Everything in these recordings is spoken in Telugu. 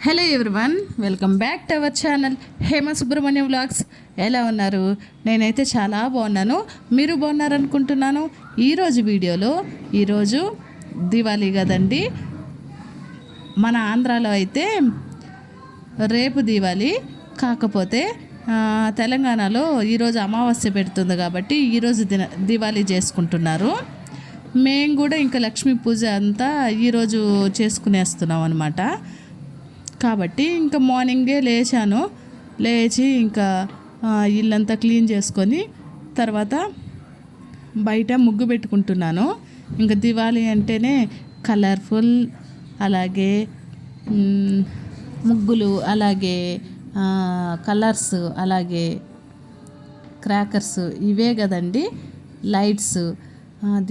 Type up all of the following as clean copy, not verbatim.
Hello everyone, welcome back to our channel Hema Subrahmanyam vlogs. ఎలా ఉన్నారు? నేనైతే చాలా బాగున్నాను. మీరు బాగున్నారనుకుంటున్నాను. ఈరోజు వీడియోలో ఈరోజు దివాళీ కదండి. మన ఆంధ్రాలో అయితే రేపు దివాళీ, కాకపోతే తెలంగాణలో ఈరోజు అమావాస్య పెడుతుంది కాబట్టి ఈరోజు దివాళీ చేసుకుంటున్నారు. మేము కూడా ఇంకా లక్ష్మీ పూజ అంతా ఈరోజు చేసుకునేస్తున్నాం అనమాట. కాబట్టి ఇంకా మార్నింగే లేచి ఇంకా ఇల్లంతా క్లీన్ చేసుకొని తర్వాత బయట ముగ్గు పెట్టుకుంటున్నాను. ఇంకా దివాళీ అంటేనే కలర్ఫుల్, అలాగే ముగ్గులు, అలాగే కలర్స్, అలాగే క్రాకర్స్, ఇవే కదండి లైట్స్.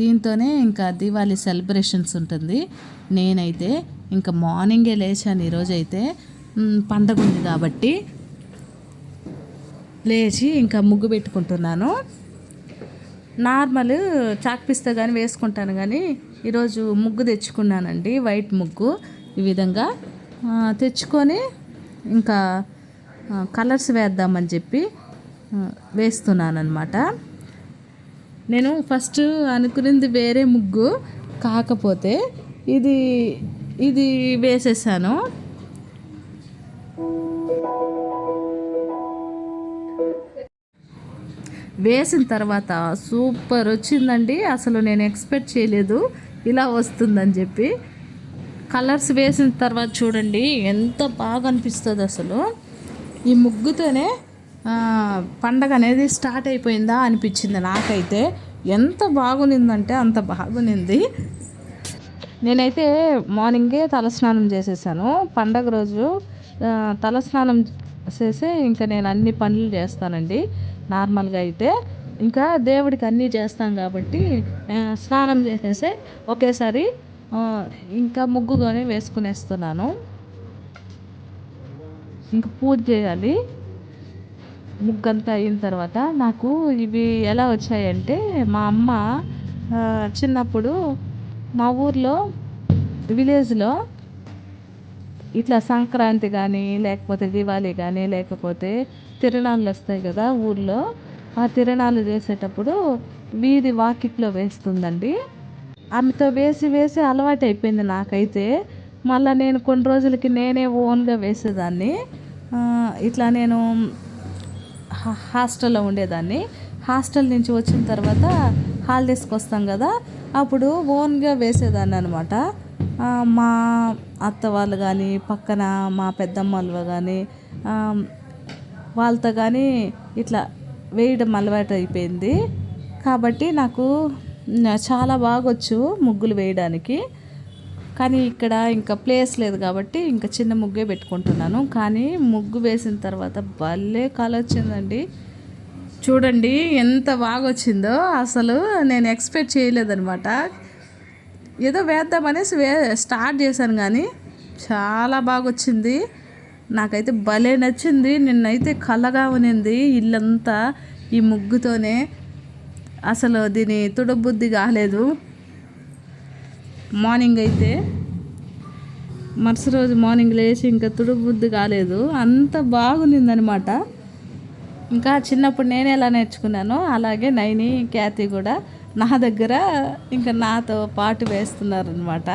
దీంతోనే ఇంకా దివాళీ సెలబ్రేషన్స్ ఉంటుంది. నేనైతే ఇంకా మార్నింగే లేచాను. ఈరోజైతే పండగ ఉంది కాబట్టి లేచి ఇంకా ముగ్గు పెట్టుకుంటున్నాను. నార్మల్ చాక్పీస్తో కానీ వేసుకుంటాను, కానీ ఈరోజు ముగ్గు తెచ్చుకున్నానండి. వైట్ ముగ్గు ఈ విధంగా తెచ్చుకొని ఇంకా కలర్స్ వేద్దామని చెప్పి వేస్తున్నాను అనమాట. నేను ఫస్ట్ అనుకున్నది వేరే ముగ్గు, కాకపోతే ఇది వేసేసాను. వేసిన తర్వాత సూపర్ వచ్చిందండి. అసలు నేను ఎక్స్పెక్ట్ చేయలేదు ఇలా వస్తుందని చెప్పి. కలర్స్ వేసిన తర్వాత చూడండి ఎంత బాగా అనిపిస్తుంది. అసలు ఈ ముగ్గుతోనే పండగ అనేది స్టార్ట్ అయిపోయిందా అనిపించింది నాకైతే. ఎంత బాగునిందంటే అంత బాగునింది. నేనైతే మార్నింగే తలస్నానం చేసేసాను. పండగ రోజు తలస్నానం చేసి ఇంకా నేను అన్ని పనులు చేస్తానండి. నార్మల్గా అయితే ఇంకా దేవుడికి అన్నీ చేస్తాం కాబట్టి స్నానం చేసేసి ఒకేసారి ఇంకా ముగ్గుగానే వేసుకునేస్తున్నాను. ఇంకా పూజ చేయాలి. ముగ్గంతా అయిన తర్వాత నాకు ఇవి ఎలా వచ్చాయంటే, మా అమ్మ చిన్నప్పుడు మా ఊర్లో విలేజ్లో ఇట్లా సంక్రాంతి కానీ, లేకపోతే దివాళీ కానీ, లేకపోతే తిరణాలు వస్తాయి కదా ఊర్లో, ఆ తిరణాలు చేసేటప్పుడు వీధి వాకిట్లో వేస్తుందండి. ఆమెతో వేసి అలవాటు అయిపోయింది నాకైతే. మళ్ళీ నేను కొన్ని రోజులకి నేనే ఓన్గా వేసేదాన్ని. ఇట్లా నేను హాస్టల్లో ఉండేదాన్ని. హాస్టల్ నుంచి వచ్చిన తర్వాత హాలిడేస్కి వస్తాం కదా, అప్పుడు ఓన్గా వేసేదాన్ని అనమాట. మా అత్త వాళ్ళు కానీ, పక్కన మా పెద్దమ్మ వాళ్ళు కానీ, వాళ్ళతో కానీ ఇట్లా వేయడం అలవాటు అయిపోయింది. కాబట్టి నాకు చాలా బాగొచ్చు ముగ్గులు వేయడానికి. కానీ ఇక్కడ ఇంకా ప్లేస్ లేదు కాబట్టి ఇంకా చిన్న ముగ్గే పెట్టుకుంటున్నాను. కానీ ముగ్గు వేసిన తర్వాత భలే కలర్ వచ్చిందండి. చూడండి ఎంత బాగా వచ్చిందో. అసలు నేను ఎక్స్పెక్ట్ చేయలేదన్నమాట. ఏదో వేద్దామనేసి స్టార్ట్ చేశాను, కానీ చాలా బాగా వచ్చింది. నాకైతే భలే నచ్చింది. నిన్నైతే కలగా ఉన్నింది ఇల్లంతా ఈ ముగ్గుతోనే. అసలు దీని తుడబుద్ధి కాలేదు. మార్నింగ్ అయితే మరుసటి రోజు మార్నింగ్ లేచి ఇంకా తుడబుద్ధి కాలేదు, అంత బాగుందనమాట. ఇంకా చిన్నప్పుడు నేను ఎలా నేర్చుకున్నానో అలాగే నైని, ఖ్యాతి కూడా నా దగ్గర ఇంకా నాతో పాటు వేస్తున్నారనమాట.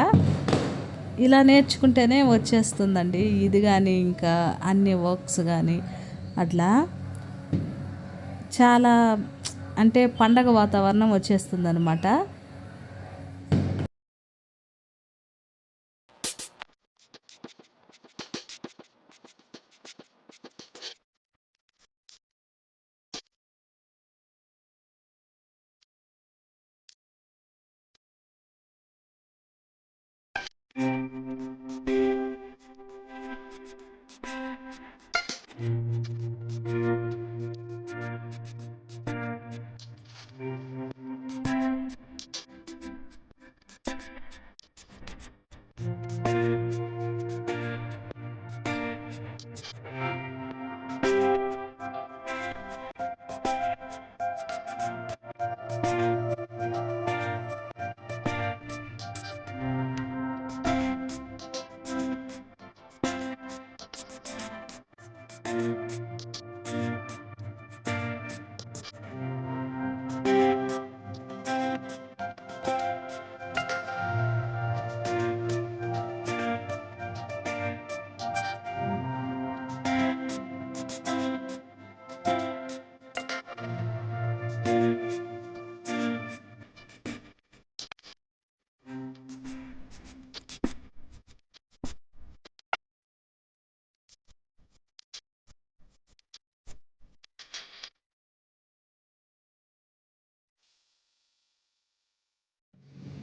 ఇలా నేర్చుకుంటేనే వచ్చేస్తుందండి ఇది కానీ, ఇంకా అన్ని వర్క్స్ కానీ. అట్లా చాలా అంటే పండగ వాతావరణం వచ్చేస్తుంది అనమాట.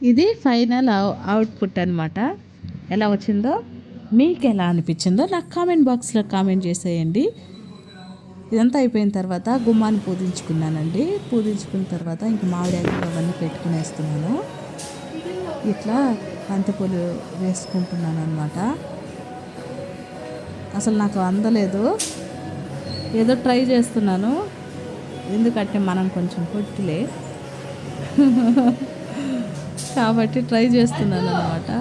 ఇది ఫైనల్ అవుట్పుట్ అనమాట. ఎలా వచ్చిందో మీకు ఎలా అనిపించిందో నాకు కామెంట్ బాక్స్లో కామెంట్ చేసేయండి. ఇదంతా అయిపోయిన తర్వాత గుమ్మాన్ని పూజించుకున్నానండి. పూజించుకున్న తర్వాత ఇంక మామిడాకులు అవన్నీ పెట్టుకునేస్తున్నాను. ఇట్లా బంతిపూలు వేసుకుంటున్నాను అనమాట. అసలు నాకు అందలేదు, ఏదో ట్రై చేస్తున్నాను. ఎందుకంటే మనం కొంచెం పొట్టిలే కాబట్టి ట్రై చేస్తున్నాను అనమాట.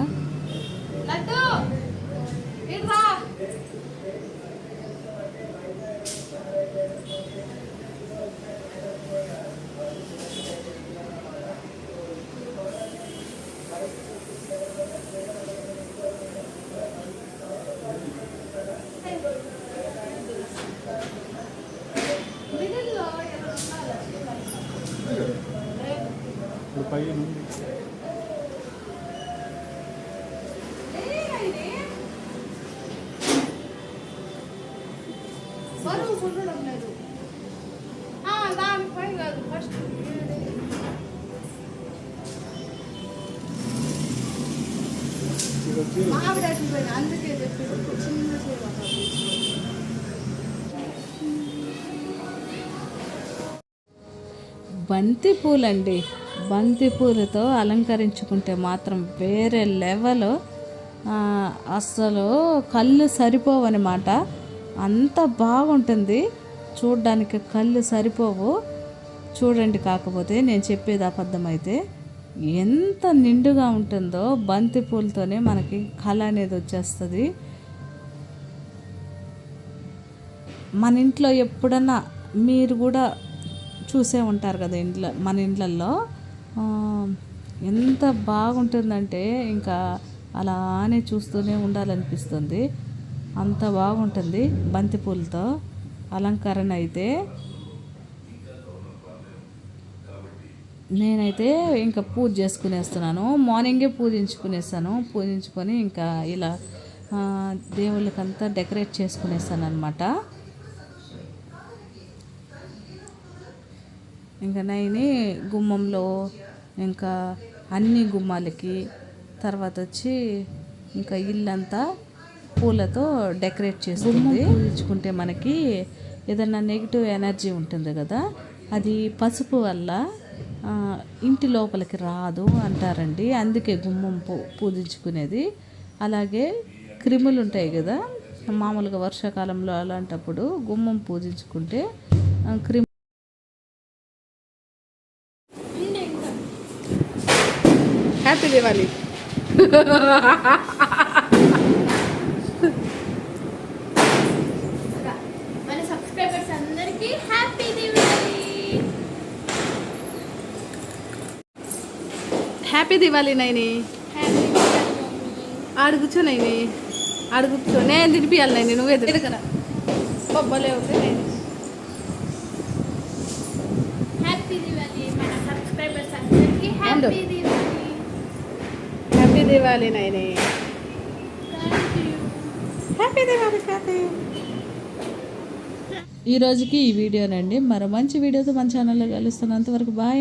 బంతి పూలండి, బంతి పూలతో అలంకరించుకుంటే మాత్రం వేరే లెవెల్. అస్సలు కళ్ళు సరిపోవన్నమాట, అంత బాగుంటుంది చూడ్డానికి. కళ్ళు సరిపోవు చూడండి. కాకపోతే నేను చెప్పేది అబద్ధమైతే ఎంత నిండుగా ఉంటుందో బంతి పూలతోనే మనకి కళ అనేది వచ్చేస్తుంది. మన ఇంట్లో ఎప్పుడన్నా మీరు కూడా చూసే ఉంటారు కదా, మన ఇండ్లల్లో ఎంత బాగుంటుందంటే ఇంకా అలానే చూస్తూనే ఉండాలనిపిస్తుంది. అంత బాగుంటుంది బంతిపూలతో అలంకరణ అయితే. నేనైతే ఇంకా పూజ చేసుకునేస్తున్నాను. మార్నింగే పూజించుకొని ఇంకా ఇలా దేవుళ్ళకంతా డెకరేట్ చేసుకునేస్తాను అనమాట. ఇంకా నైని గుమ్మంలో ఇంకా అన్ని గుమ్మాలకి తర్వాత వచ్చి ఇంకా ఇల్లంతా పూలతో డెకరేట్ చేస్తుంది. పూజించుకుంటే మనకి ఏదైనా నెగిటివ్ ఎనర్జీ ఉంటుంది కదా, అది పసుపు వల్ల ఇంటి లోపలికి రాదు అంటారండి. అందుకే గుమ్మం పూజించుకునేది. అలాగే క్రిములు ఉంటాయి కదా, మామూలుగా వర్షాకాలంలో అలాంటప్పుడు గుమ్మం పూజించుకుంటే హ్యాపీ దివాళీ. మన సబ్స్క్రైబర్స్ అందరికీ హ్యాపీ దివాళీ. హ్యాపీ దివాళీ నైని. ఆడుగుచ్చో నైని, ఆడుగుచ్చో. నేను తినిపియాలి నైని, నువ్వే తిరగరా. బొబ్బలే ఓకే నైని. హ్యాపీ దివాళీ మన సబ్స్క్రైబర్స్ అందరికీ happy Diwali. Happy Diwali Naini. Happy Diwali happy. ఈ రోజుకి ఈ వీడియోనండి. మరో మంచి వీడియోతో మన ఛానల్లో కలుస్తున్నంత వరకు బాయ్.